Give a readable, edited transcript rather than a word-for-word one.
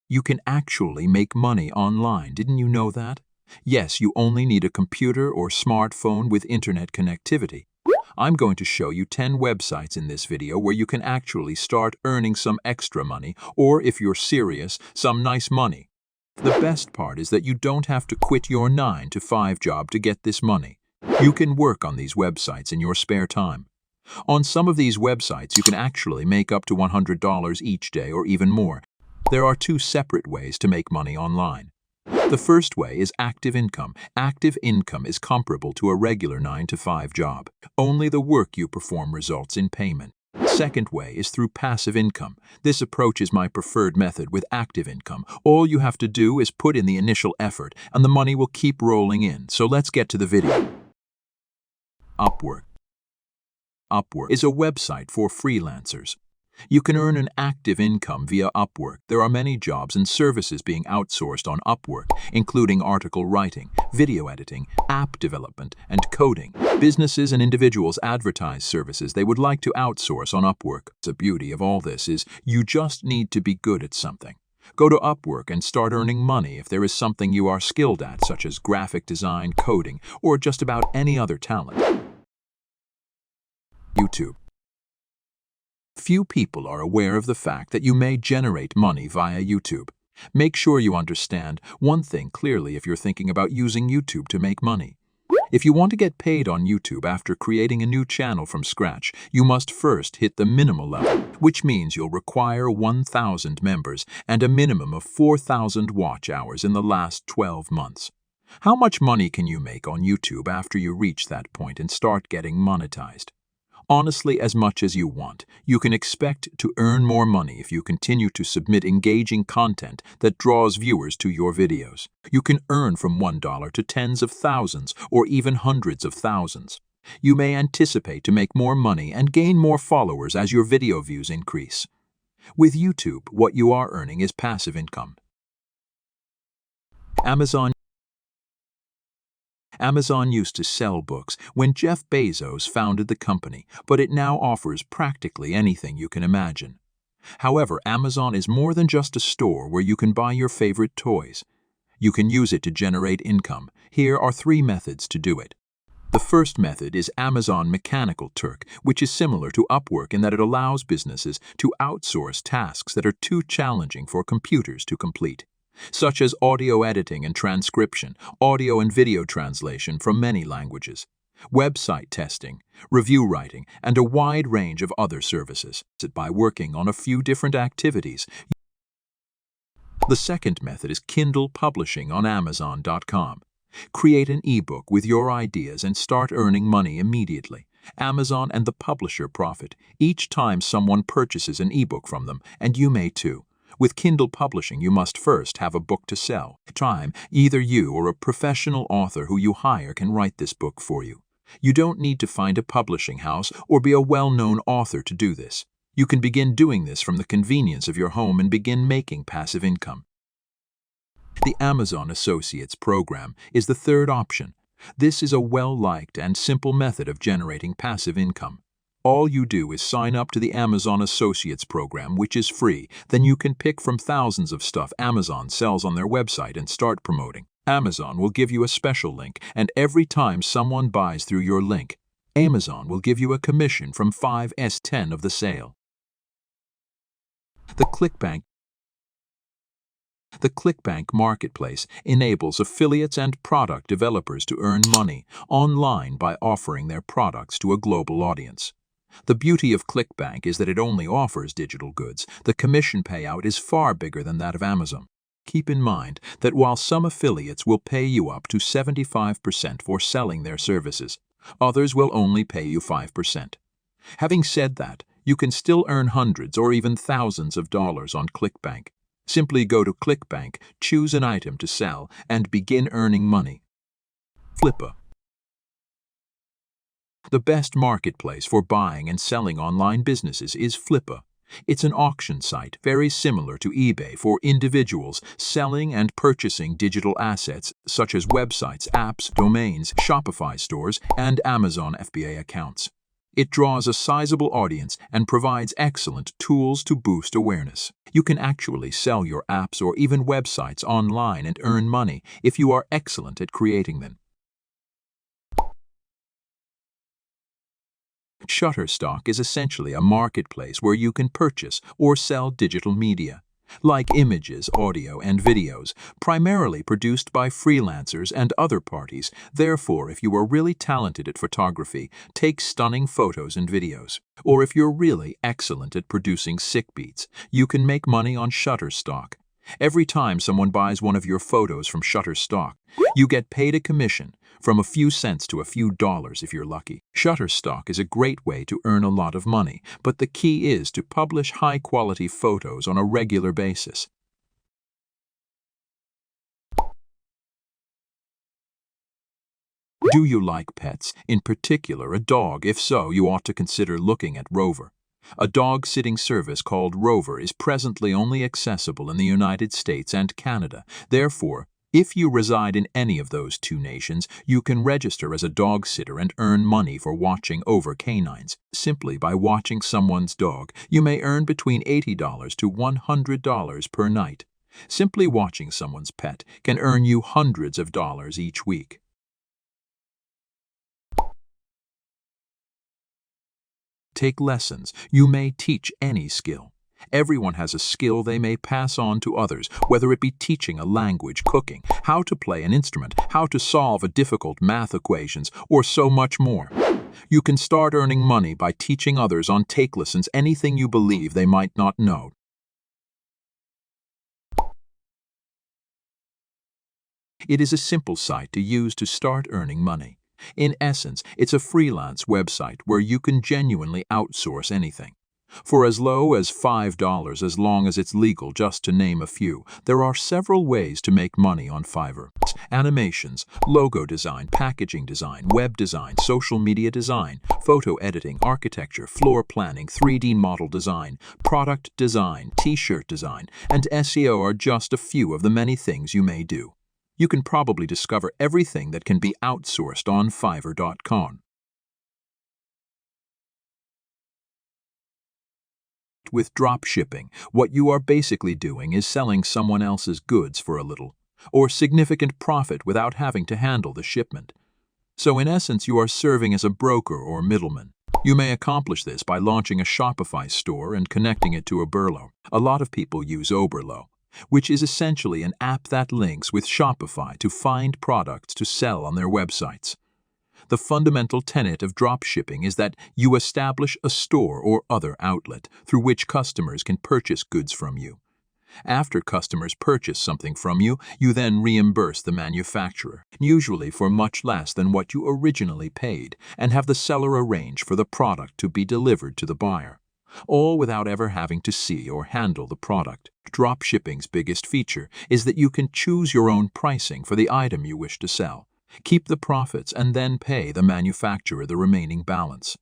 You can actually make money online. Didn't you know that? Yes, you only need a computer or smartphone with internet connectivity. I'm going to show you 10 websites in this video where you can actually start earning some extra money, or if you're serious, some nice money. The best part is that you don't have to quit your 9-to-5 job to get this money. You can work on these websites in your spare time. On some of these websites, you can actually make up to $100 each day or even more. There are two separate ways to make money online. The first way is active income. Active income is comparable to a regular 9-to-5 job. Only the work you perform results in payment. Second way is through passive income. This approach is my preferred method with active income. All you have to do is put in the initial effort and the money will keep rolling in. So let's get to the video. Upwork. Upwork is a website for freelancers. You can earn an active income via Upwork. There are many jobs and services being outsourced on Upwork, including article writing, video editing, app development, and coding. Businesses and individuals advertise services they would like to outsource on Upwork. The beauty of all this is you just need to be good at something. Go to Upwork and start earning money if there is something you are skilled at, such as graphic design, coding, or just about any other talent. YouTube. Few people are aware of the fact that you may generate money via YouTube. Make sure you understand one thing clearly if you're thinking about using YouTube to make money. If you want to get paid on YouTube after creating a new channel from scratch, you must first hit the minimal level, which means you'll require 1,000 members and a minimum of 4,000 watch hours in the last 12 months. How much money can you make on YouTube after you reach that point and start getting monetized? Honestly, as much as you want. You can expect to earn more money if you continue to submit engaging content that draws viewers to your videos. You can earn from $1 to tens of thousands or even hundreds of thousands. You may anticipate to make more money and gain more followers as your video views increase. With YouTube, what you are earning is passive income. Amazon used to sell books when Jeff Bezos founded the company, but it now offers practically anything you can imagine. However, Amazon is more than just a store where you can buy your favorite toys. You can use it to generate income. Here are 3 methods to do it. The first method is Amazon Mechanical Turk, which is similar to Upwork in that it allows businesses to outsource tasks that are too challenging for computers to complete, such as audio editing and transcription, audio and video translation from many languages, website testing, review writing, and a wide range of other services. By working on a few different activities. The second method is Kindle publishing on Amazon.com. Create an ebook with your ideas and start earning money immediately. Amazon and the publisher profit each time someone purchases an ebook from them, and you may too. With Kindle publishing, you must first have a book to sell. Either you or a professional author who you hire can write this book for you. You don't need to find a publishing house or be a well-known author to do this. You can begin doing this from the convenience of your home and begin making passive income. The Amazon Associates program is the third option. This is a well-liked and simple method of generating passive income. All you do is sign up to the Amazon Associates program, which is free. Then you can pick from thousands of stuff Amazon sells on their website and start promoting. Amazon will give you a special link, and every time someone buys through your link, Amazon will give you a commission from 5% of the sale. The ClickBank Marketplace enables affiliates and product developers to earn money online by offering their products to a global audience. The beauty of ClickBank is that it only offers digital goods. The commission payout is far bigger than that of Amazon. Keep in mind that while some affiliates will pay you up to 75% for selling their services, others will only pay you 5%. Having said that, you can still earn hundreds or even thousands of dollars on ClickBank. Simply go to ClickBank, choose an item to sell, and begin earning money. Flippa. The best marketplace for buying and selling online businesses is Flippa. It's an auction site very similar to eBay for individuals selling and purchasing digital assets such as websites, apps, domains, Shopify stores, and Amazon FBA accounts. It draws a sizable audience and provides excellent tools to boost awareness. You can actually sell your apps or even websites online and earn money if you are excellent at creating them. Shutterstock is essentially a marketplace where you can purchase or sell digital media, like images, audio, and videos, primarily produced by freelancers and other parties. Therefore, if you are really talented at photography, take stunning photos and videos. Or if you're really excellent at producing sick beats, you can make money on Shutterstock. Every time someone buys one of your photos from Shutterstock, you get paid a commission, from a few cents to a few dollars if you're lucky. Shutterstock is a great way to earn a lot of money, but the key is to publish high-quality photos on a regular basis. Do you like pets, in particular a dog? If so, you ought to consider looking at Rover. A dog-sitting service called Rover is presently only accessible in the United States and Canada. Therefore, if you reside in any of those two nations, you can register as a dog sitter and earn money for watching over canines. Simply by watching someone's dog, you may earn between $80 to $100 per night. Simply watching someone's pet can earn you hundreds of dollars each week. Take lessons. You may teach any skill. Everyone has a skill they may pass on to others, whether it be teaching a language, cooking, how to play an instrument, how to solve a difficult math equations, or so much more. You can start earning money by teaching others on Take Lessons anything you believe they might not know. It is a simple site to use to start earning money. In essence, it's a freelance website where you can genuinely outsource anything. For as low as $5, as long as it's legal, just to name a few, there are several ways to make money on Fiverr. Animations, logo design, packaging design, web design, social media design, photo editing, architecture, floor planning, 3D model design, product design, t-shirt design, and SEO are just a few of the many things you may do. You can probably discover everything that can be outsourced on Fiverr.com. With drop shipping, what you are basically doing is selling someone else's goods for a little, or significant profit without having to handle the shipment. So in essence, you are serving as a broker or middleman. You may accomplish this by launching a Shopify store and connecting it to Oberlo. A lot of people use Oberlo, which is essentially an app that links with Shopify to find products to sell on their websites. The fundamental tenet of dropshipping is that you establish a store or other outlet through which customers can purchase goods from you. After customers purchase something from you, you then reimburse the manufacturer, usually for much less than what you originally paid, and have the seller arrange for the product to be delivered to the buyer, all without ever having to see or handle the product. Dropshipping's biggest feature is that you can choose your own pricing for the item you wish to sell, keep the profits, and then pay the manufacturer the remaining balance.